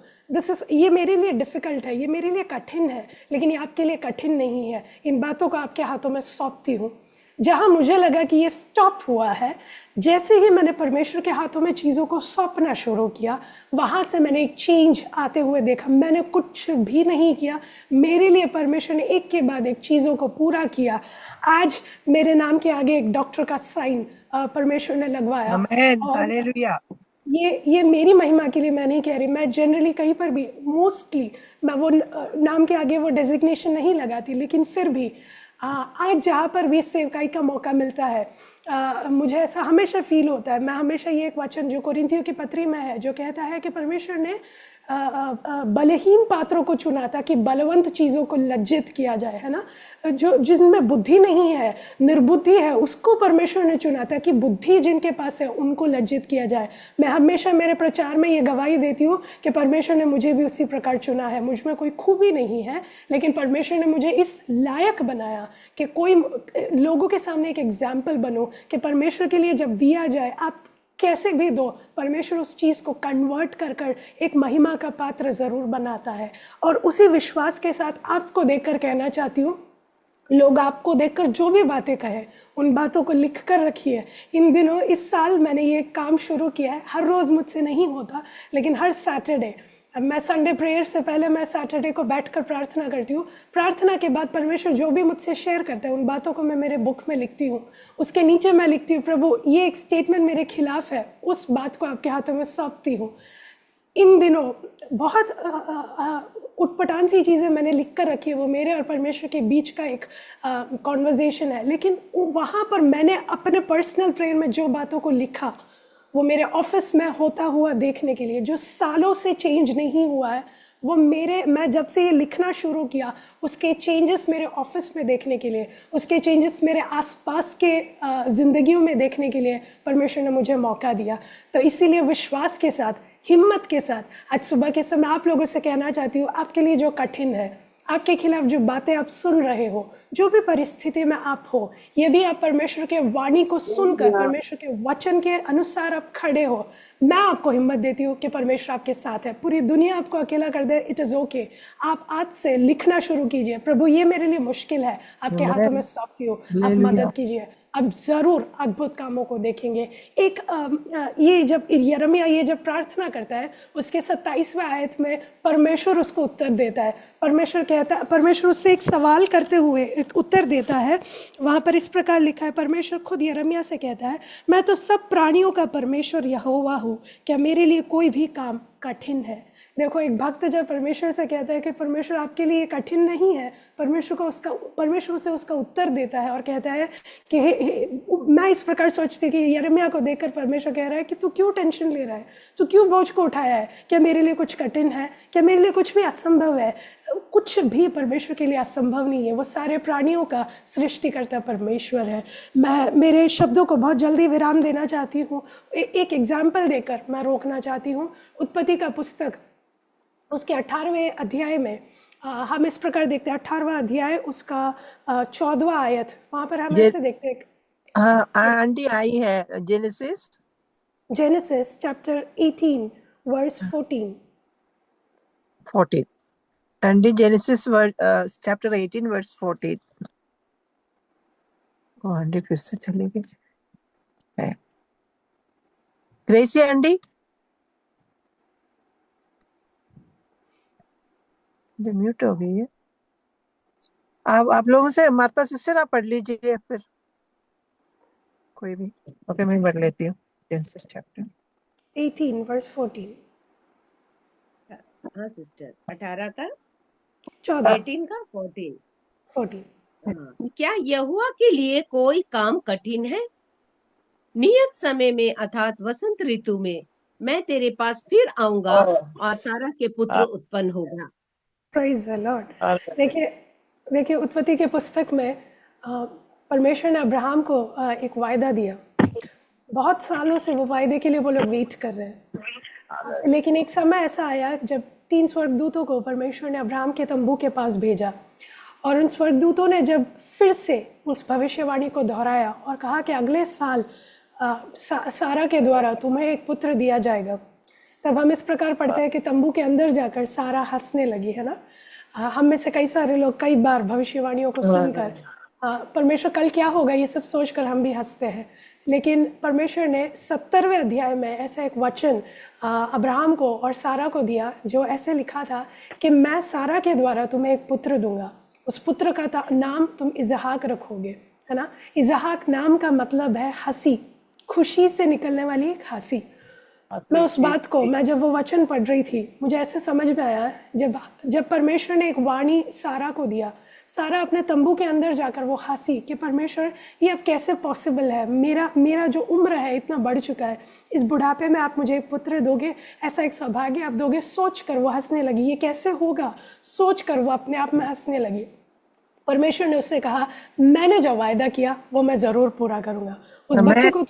ये मेरे लिए डिफ़िकल्ट है, ये मेरे लिए कठिन है, लेकिन ये आपके लिए कठिन नहीं है, इन बातों को आपके हाथों में सौंपती हूँ। जहाँ मुझे लगा कि ये स्टॉप हुआ है, जैसे ही मैंने परमेश्वर के हाथों में चीज़ों को सौंपना शुरू किया, वहाँ से मैंने एक चेंज आते हुए देखा। मैंने कुछ भी नहीं किया, मेरे लिए परमेश्वर ने एक के बाद एक चीज़ों को पूरा किया। आज मेरे नाम के आगे एक डॉक्टर का साइन परमेश्वर ने लगवाया। हालेलुया। ये मेरी महिमा के लिए मैं नहीं कह रही, मैं जनरली कहीं पर भी मोस्टली मैं वो नाम के आगे वो डेजिग्नेशन नहीं लगाती, लेकिन फिर भी आज जहाँ पर भी सेवकाई का मौका मिलता है मुझे ऐसा हमेशा फील होता है। मैं हमेशा ये एक वचन जो कोरिन्थियों की पत्री में है जो कहता है कि परमेश्वर ने बलहीन पात्रों को चुना था कि बलवंत चीज़ों को लज्जित किया जाए, है ना। जो जिनमें बुद्धि नहीं है, निर्बुद्धि है, उसको परमेश्वर ने चुना था कि बुद्धि जिनके पास है उनको लज्जित किया जाए। मैं हमेशा मेरे प्रचार में ये गवाही देती हूँ कि परमेश्वर ने मुझे भी उसी प्रकार चुना है। मुझ में कोई खूबी नहीं है, लेकिन परमेश्वर ने मुझे इस लायक बनाया कि कोई लोगों के सामने एक एग्जाम्पल बनो कि परमेश्वर के लिए जब दिया जाए, आप कैसे भी दो, परमेश्वर उस चीज़ को कन्वर्ट कर कर एक महिमा का पात्र ज़रूर बनाता है। और उसी विश्वास के साथ आपको देखकर कहना चाहती हूँ, लोग आपको देखकर जो भी बातें कहें उन बातों को लिख कर रखिए। इन दिनों इस साल मैंने ये काम शुरू किया है, हर रोज़ मुझसे नहीं होता, लेकिन हर सैटरडे मैं संडे प्रेयर से पहले मैं सैटरडे को बैठकर प्रार्थना करती हूँ। प्रार्थना के बाद परमेश्वर जो भी मुझसे शेयर करते हैं उन बातों को मैं मेरे बुक में लिखती हूँ। उसके नीचे मैं लिखती हूँ, प्रभु ये एक स्टेटमेंट मेरे खिलाफ है, उस बात को आपके हाथों में सौंपती हूँ। इन दिनों बहुत उटपटांग सी चीज़ें मैंने लिख कर रखी है, वो मेरे और परमेश्वर के बीच का एक कॉन्वर्जेशन है, लेकिन वहाँ पर मैंने अपने पर्सनल प्रेयर में जो बातों को लिखा वो मेरे ऑफिस में होता हुआ देखने के लिए, जो सालों से चेंज नहीं हुआ है, वो मैं जब से ये लिखना शुरू किया उसके चेंजेस मेरे ऑफिस में देखने के लिए, उसके चेंजेस मेरे आसपास के ज़िंदगियों में देखने के लिए परमेश्वर ने मुझे मौका दिया। तो इसीलिए विश्वास के साथ, हिम्मत के साथ आज सुबह के समय आप लोगों से कहना चाहती हूँ, आपके लिए जो कठिन है, आपके खिलाफ जो बातें आप सुन रहे हो, जो भी परिस्थिति में आप हो, यदि आप परमेश्वर के वाणी को सुनकर परमेश्वर के वचन के अनुसार आप खड़े हो, मैं आपको हिम्मत देती हूँ कि परमेश्वर आपके साथ है। पूरी दुनिया आपको अकेला कर दे, इट इज़ ओके। आप आज से लिखना शुरू कीजिए, प्रभु ये मेरे लिए मुश्किल है, आपके हाथों में सौंपती हूँ, आप मदद कीजिए। अब जरूर अद्भुत कामों को देखेंगे। एक ये जब यिर्मयाह ये जब प्रार्थना करता है, उसके 27वें आयत में परमेश्वर उसको उत्तर देता है। परमेश्वर कहता है, परमेश्वर उससे एक सवाल करते हुए एक उत्तर देता है। वहाँ पर इस प्रकार लिखा है, परमेश्वर खुद यिर्मयाह से कहता है, मैं तो सब प्राणियों का परमेश्वर यहोवा हूँ, क्या मेरे लिए कोई भी काम कठिन है? देखो, एक भक्त जब परमेश्वर से कहता है कि परमेश्वर आपके लिए कठिन नहीं है, परमेश्वर से उसका उत्तर देता है और कहता है कि मैं इस प्रकार सोचती कि यिर्मयाह को देखकर परमेश्वर कह रहा है कि तू क्यों टेंशन ले रहा है, तू क्यों बोझ को उठाया है? क्या मेरे लिए कुछ कठिन है? क्या मेरे लिए कुछ भी असंभव है? कुछ भी परमेश्वर के लिए असंभव नहीं है। वो सारे प्राणियों का सृष्टिकर्ता परमेश्वर है। मैं मेरे शब्दों को बहुत जल्दी विराम देना चाहती हूँ। एक एग्जाम्पल देकर मैं रोकना चाहती हूँ। उत्पत्ति का पुस्तक उसके 18वें अध्याय में हम इस प्रकार देखते हैं, 18वां अध्याय उसका 14वां आयत, वहाँ पर हम ऐसे देखते हैं। हाँ आंटी आई है, Genesis chapter 18 verse 14। Aunty Genesis chapter 18 verse 14। Aunty फिर से चली गई। ग्रेसी आंटी म्यूट हो गई है। आप लोगों से मार्ता सिस्टर आप पढ़ लीजिए, फिर कोई भी। ओके, मैं पढ़ लेती हूँ जेनेसिस चैप्टर 18 वर्स 14। हाँ सिस्टर, 18 का 14 18 का 14। 14। हाँ। क्या यहोवा के लिए कोई काम कठिन है? नियत समय में अर्थात वसंत ऋतु में मैं तेरे पास फिर आऊंगा और सारा के पुत्र उत्पन्न होगा। Praise the Lord. देखिए उत्पत्ति के पुस्तक में परमेश्वर ने अब्राहम को एक वायदा दिया। बहुत सालों से वो वायदे के लिए वो लोग वेट कर रहे हैं, लेकिन एक समय ऐसा आया जब 3 स्वर्गदूतों को परमेश्वर ने अब्राहम के तंबू के पास भेजा, और उन स्वर्गदूतों ने जब फिर से उस भविष्यवाणी को दोहराया और कहा कि अगले साल सारा के द्वारा तुम्हें एक पुत्र दिया जाएगा, तब हम इस प्रकार पढ़ते हैं कि तंबू के अंदर जाकर सारा हंसने लगी, है ना। हम में से कई सारे लोग कई बार भविष्यवाणियों को सुनकर परमेश्वर कल क्या होगा ये सब सोचकर हम भी हंसते हैं, लेकिन परमेश्वर ने 70वें अध्याय में ऐसा एक वचन अब्राहम को और सारा को दिया जो ऐसे लिखा था कि मैं सारा के द्वारा तुम्हें एक पुत्र दूंगा, उस पुत्र का नाम तुम इजहाक रखोगे, है ना। इजहाक नाम का मतलब है हंसी, खुशी से निकलने वाली एक हंसी। मैं उस बात को, मैं जब वो वचन पढ़ रही थी, मुझे ऐसे समझ में आया, जब परमेश्वर ने एक वाणी सारा को दिया, सारा अपने तंबू के अंदर जाकर वो हंसी कि परमेश्वर ये अब कैसे पॉसिबल है, मेरा जो उम्र है इतना बढ़ चुका है, इस बुढ़ापे में आप मुझे एक पुत्र दोगे, ऐसा एक सौभाग्य आप दोगे। सोच कर वो हंसने लगी, ये कैसे होगा, सोच कर वो अपने आप में हंसने लगी। परमेश्वर ने उससे कहा, मैंने जो वायदा किया वो मैं जरूर पूरा करूंगा। उस बच्चे को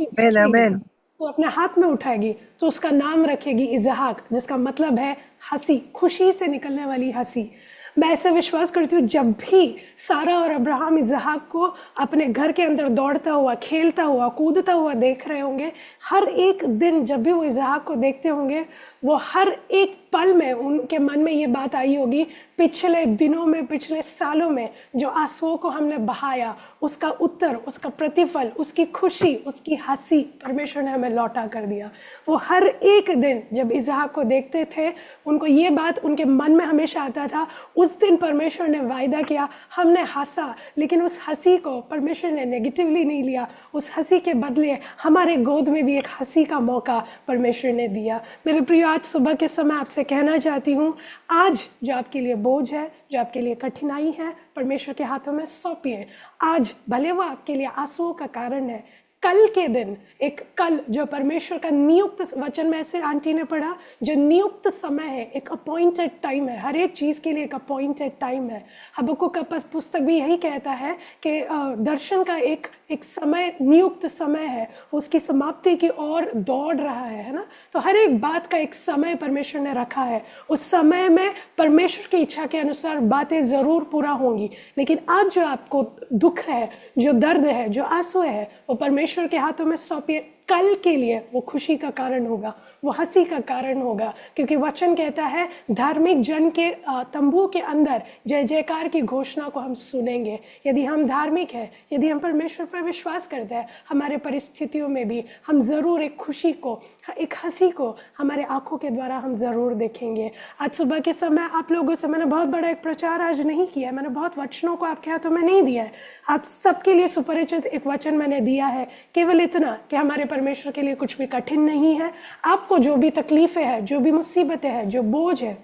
तो अपने हाथ में उठाएगी तो उसका नाम रखेगी इजहाक, जिसका मतलब है हंसी, खुशी से निकलने वाली हंसी। मैं ऐसे विश्वास करती हूँ, जब भी सारा और अब्राहम इसहाक को अपने घर के अंदर दौड़ता हुआ, खेलता हुआ, कूदता हुआ देख रहे होंगे, हर एक दिन जब भी वो इसहाक को देखते होंगे, वो हर एक पल में उनके मन में ये बात आई होगी, पिछले दिनों में, पिछले सालों में जो आंसुओं को हमने बहाया, उसका उत्तर, उसका प्रतिफल, उसकी खुशी, उसकी हंसी परमेश्वर ने हमें लौटा कर दिया। वो हर एक दिन जब इसहाक को देखते थे, उनको ये बात उनके मन में हमेशा आता था, उस दिन परमेश्वर ने वायदा किया, हमने हंसा, लेकिन उस हंसी को परमेश्वर ने नेगेटिवली नहीं लिया। उस हंसी के बदले हमारे गोद में भी एक हंसी का मौका परमेश्वर ने दिया। मेरे प्रिय, आज सुबह के समय आपसे कहना चाहती हूँ, आज जो आपके लिए बोझ है, जो आपके लिए कठिनाई है, परमेश्वर के हाथों में सौंपिए। आज भले वो आपके लिए आंसुओं का कारण है, कल के दिन, एक कल जो परमेश्वर का नियुक्त वचन में ऐसे आंटी ने पढ़ा, जो नियुक्त समय है, एक अपॉइंटेड टाइम है, हर एक चीज़ के लिए एक अपॉइंटेड टाइम है। हबक्कुक का पुस्तक भी यही कहता है कि दर्शन का एक समय, नियुक्त समय है, उसकी समाप्ति की ओर दौड़ रहा है ना। तो हर एक बात का एक समय परमेश्वर ने रखा है, उस समय में परमेश्वर की इच्छा के अनुसार बातें ज़रूर पूरा होंगी। लेकिन आज जो आपको दुख है, जो दर्द है, जो आंसू है, वो परमेश्वर के हाथों में सौंपिए। कल के लिए वो खुशी का कारण होगा, वो हंसी का कारण होगा, क्योंकि वचन कहता है धार्मिक जन के तंबू के अंदर जय जयकार की घोषणा को हम सुनेंगे। यदि हम धार्मिक हैं, यदि हम परमेश्वर पर विश्वास करते हैं, हमारे परिस्थितियों में भी हम ज़रूर एक खुशी को, एक हंसी को हमारे आंखों के द्वारा हम ज़रूर देखेंगे। आज सुबह के समय आप लोगों से मैंने बहुत बड़ा एक प्रचार आज नहीं किया, मैंने बहुत वचनों को आपके हाथों में नहीं दिया है। आप सबके लिए सुपरिचित एक वचन मैंने दिया है, केवल इतना कि हमारे परमेश्वर के लिए कुछ भी कठिन नहीं है। आपको जो भी तकलीफें हैं, जो भी मुसीबतें हैं, जो बोझ है,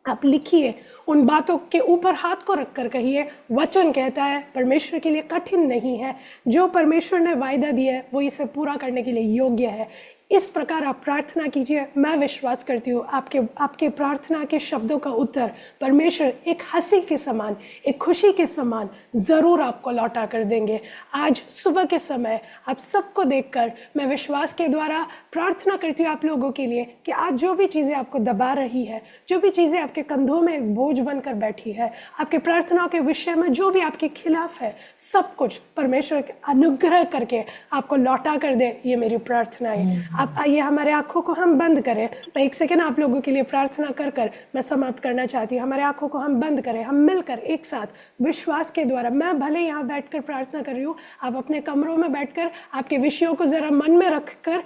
आप लिखिए, उन बातों के ऊपर हाथ को रखकर कहिए, वचन कहता है परमेश्वर के लिए कठिन नहीं है, जो परमेश्वर ने वायदा दिया है वो इसे पूरा करने के लिए योग्य है। इस प्रकार आप प्रार्थना कीजिए। मैं विश्वास करती हूँ आपके प्रार्थना के शब्दों का उत्तर परमेश्वर एक हंसी के समान, एक खुशी के समान ज़रूर आपको लौटा कर देंगे। आज सुबह के समय आप सबको देखकर मैं विश्वास के द्वारा प्रार्थना करती हूँ आप लोगों के लिए कि आज जो भी चीज़ें आपको दबा रही है, जो भी चीज़ें आपके कंधों में एक बोझ बनकर बैठी है, आपके प्रार्थनाओं के विषय में जो भी आपके खिलाफ है, सब कुछ परमेश्वर के अनुग्रह करके आपको लौटा कर दे, ये मेरी प्रार्थना है। आप आइए, हमारे आंखों को हम बंद करें। मैं एक सेकेंड आप लोगों के लिए प्रार्थना कर मैं समाप्त करना चाहती हूँ। हमारे आंखों को हम बंद करें, हम मिलकर एक साथ विश्वास के द्वारा, मैं भले यहाँ बैठकर प्रार्थना कर रही हूँ, आप अपने कमरों में बैठकर आपके विषयों को जरा मन में रखकर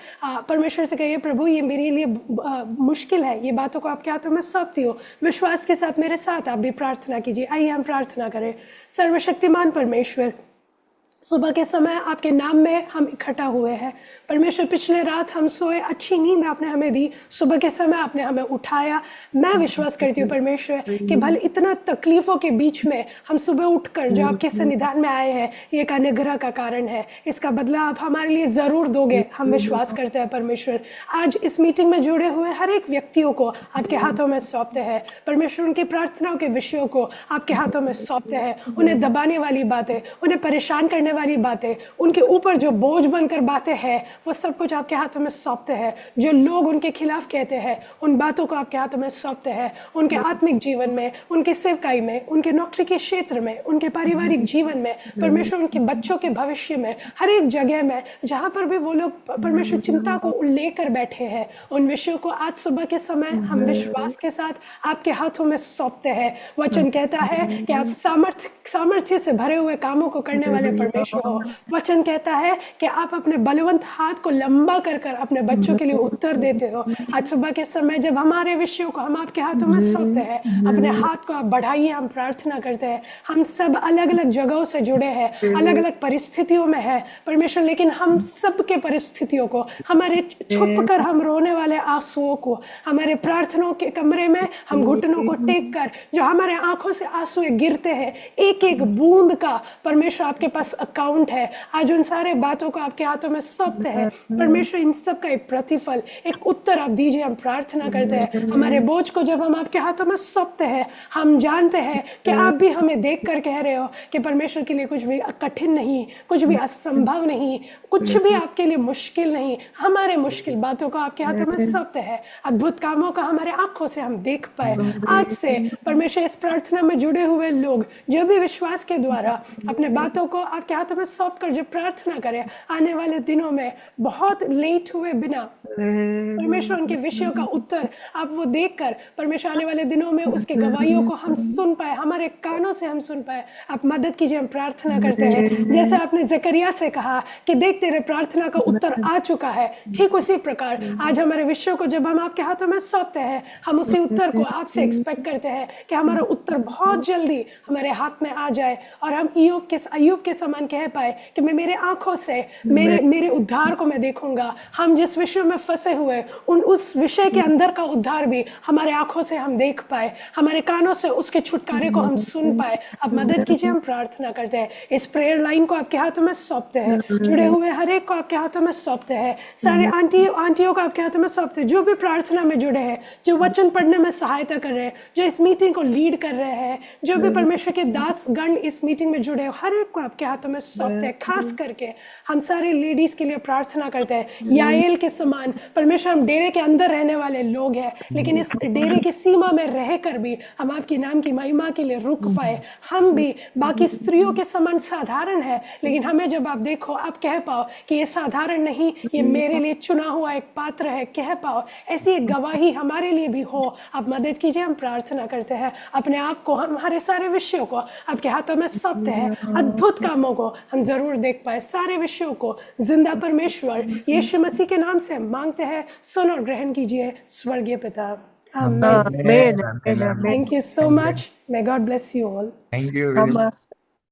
परमेश्वर से कहिए, प्रभु ये मेरे लिए मुश्किल है, ये बातों को आपके हाथों में सौंपती हो। विश्वास के साथ मेरे साथ आप भी प्रार्थना कीजिए। आइए हम प्रार्थना करें। सर्वशक्तिमान परमेश्वर, सुबह के समय आपके नाम में हम इकट्ठा हुए हैं। परमेश्वर, पिछले रात हम सोए, अच्छी नींद आपने हमें दी, सुबह के समय आपने हमें उठाया। मैं विश्वास करती हूँ परमेश्वर कि भले इतना तकलीफों के बीच में हम सुबह उठकर जो आपके सन्निधान में आए हैं, ये एक अनुग्रह का कारण है। इसका बदला आप हमारे लिए ज़रूर दोगे, हम विश्वास करते हैं परमेश्वर। आज इस मीटिंग में जुड़े हुए हर एक व्यक्तियों को आपके हाथों में सौंपते हैं परमेश्वर। उनकी प्रार्थनाओं के विषयों को आपके हाथों में सौंपते हैं। उन्हें दबाने वाली बातें, उन्हें परेशान करने वाली बातें, उनके ऊपर जो बोझ बनकर बातें हैं, वो सब कुछ आपके हाथों में सौंपते हैं। जो लोग उनके खिलाफ कहते हैं, उन बातों को आपके हाथों में सौंपते हैं। उनके आत्मिक जीवन में, उनके सेवकाई में, उनके नौकरी के क्षेत्र में, उनके पारिवारिक जीवन में, परमेश्वर उनके बच्चों के भविष्य में, हर एक जगह में जहाँ पर भी वो लोग परमेश्वर चिंता को लेकर बैठे हैं, उन विषयों को आज सुबह के समय हम विश्वास के साथ आपके हाथों में सौंपते हैं। वचन कहता है कि आप सामर्थ्य से भरे हुए कामों को करने वाले परमेश्वर हो। वचन कहता है कि आप अपने बलवंत हाथ को लंबा कर कर अपने बच्चों के लिए उत्तर देते हो। आज सुबह के समय जब हमारे विषयों को हम आपके हाथों में सौंपते हैं, अपने हाथ को आप बढ़ाइए, हम प्रार्थना करते हैं। हम सब अलग अलग जगहों से जुड़े हैं, अलग अलग परिस्थितियों में है परमेश्वर, लेकिन हम सब के परिस्थितियों को, हमारे छुप कर हम रोने वाले आंसुओं को, हमारे प्रार्थनाओं के कमरे में हम घुटनों को टेक कर जो हमारे आंखों से आंसू गिरते हैं, एक एक बूंद का परमेश्वर आपके पास अकाउंट है, आज उन सारे बातों को आपके हाथों में सौंपते हैं। परमेश्वर इन सब का एक प्रतिफल, एक उत्तर आप दीजिए, हम प्रार्थना करते हैं। हमारे बोझ को जब हम आपके हाथों में सौंपते हैं, हम जानते हैं कि आप भी हमें देख कर कह रहे हो कि परमेश्वर के लिए कुछ भी कठिन नहीं, कुछ भी असंभव नहीं, कुछ भी आपके लिए मुश्किल नहीं। हमारे मुश्किल बातों को आपके हाथों में सौंपते हैं, अद्भुत कामों का हमारे आंखों से हम देख पाए। आज से परमेश्वर इस प्रार्थना में जुड़े हुए लोग जो भी विश्वास के द्वारा अपने बातों को आपके हाथों में सौंप कर जब प्रार्थना करें, आने वाले दिनों में बहुत लेट हुए बिना परमेश्वर उनके विषयों का उत्तर आप वो देखकर परमेश्वर आने वाले दिनों में उसके गवाहियों को हम सुन पाए, हमारे कानों से हम सुन पाए। आप मदद कीजिए, हम प्रार्थना करते हैं। जैसे आपने जकरिया से कहा कि देख तेरे प्रार्थना का उत्तर आ चुका है, ठीक उसी प्रकार आज हमारे विषयों को जब हम आपके हाथों में सौंपते हैं, हम उसी उत्तर को आपसे एक्सपेक्ट करते हैं कि हमारा उत्तर बहुत जल्दी हमारे हाथ में आ जाए और हम अय्यूब के समान कह पाए कि मैं मेरे आंखों से मेरे उद्धार को मैं देखूंगा। हम जिस विषय में फंसे हुए उस विषय के अंदर का उद्धार भी हमारे आंखों से हम देख पाए, हमारे कानों से उसके छुटकारे को हम सुन पाए। अब मदद कीजिए, हम प्रार्थना करते हैं। इस प्रेयर लाइन को आपके हाथों में सौंपते हैं, जुड़े हुए हर एक को आपके हाथों में सौंपते हैं, सारे आंटियों को आपके हाथों में सौंपते हैं, जो भी प्रार्थना में जुड़े हैं, जो वचन पढ़ने में सहायता कर रहे हैं, जो इस मीटिंग को लीड कर रहे हैं, जो भी परमेश्वर के दास गण इस मीटिंग में जुड़े हैं, हर एक को आपके हाथों में सौंपते हैं। खास करके हम सारे लेडीज के लिए प्रार्थना करते हैं। याएल के समान परमेश्वर, हम डेरे के अंदर रहने वाले लोग हैं, लेकिन इस डेरे की सीमा में रहकर भी हम आपके नाम की महिमा के लिए रुक पाए। हम भी बाकी स्त्रियों के समान साधारण है, लेकिन हमें जब आप देखो, आप कह पाओ कि ये साधारण नहीं, ये मेरे लिए चुना हुआ एक पात्र है, कह पाओ ऐसी एक गवाही हमारे लिए भी हो। आप मदद कीजिए, हम प्रार्थना करते हैं। अपने आप को, हमारे सारे विषयों को आपके हाथों में सौंपते हैं। अद्भुत कामों को हम जरूर देख पाए, सारे विषयों को जिंदा परमेश्वर यीशु मसीह के नाम से मांगते हैं। सुन और ग्रहण कीजिए स्वर्गीय पिता। आमीन। आमीन, आमीन, आमीन। Thank you so much. May God bless you all. Thank you. हम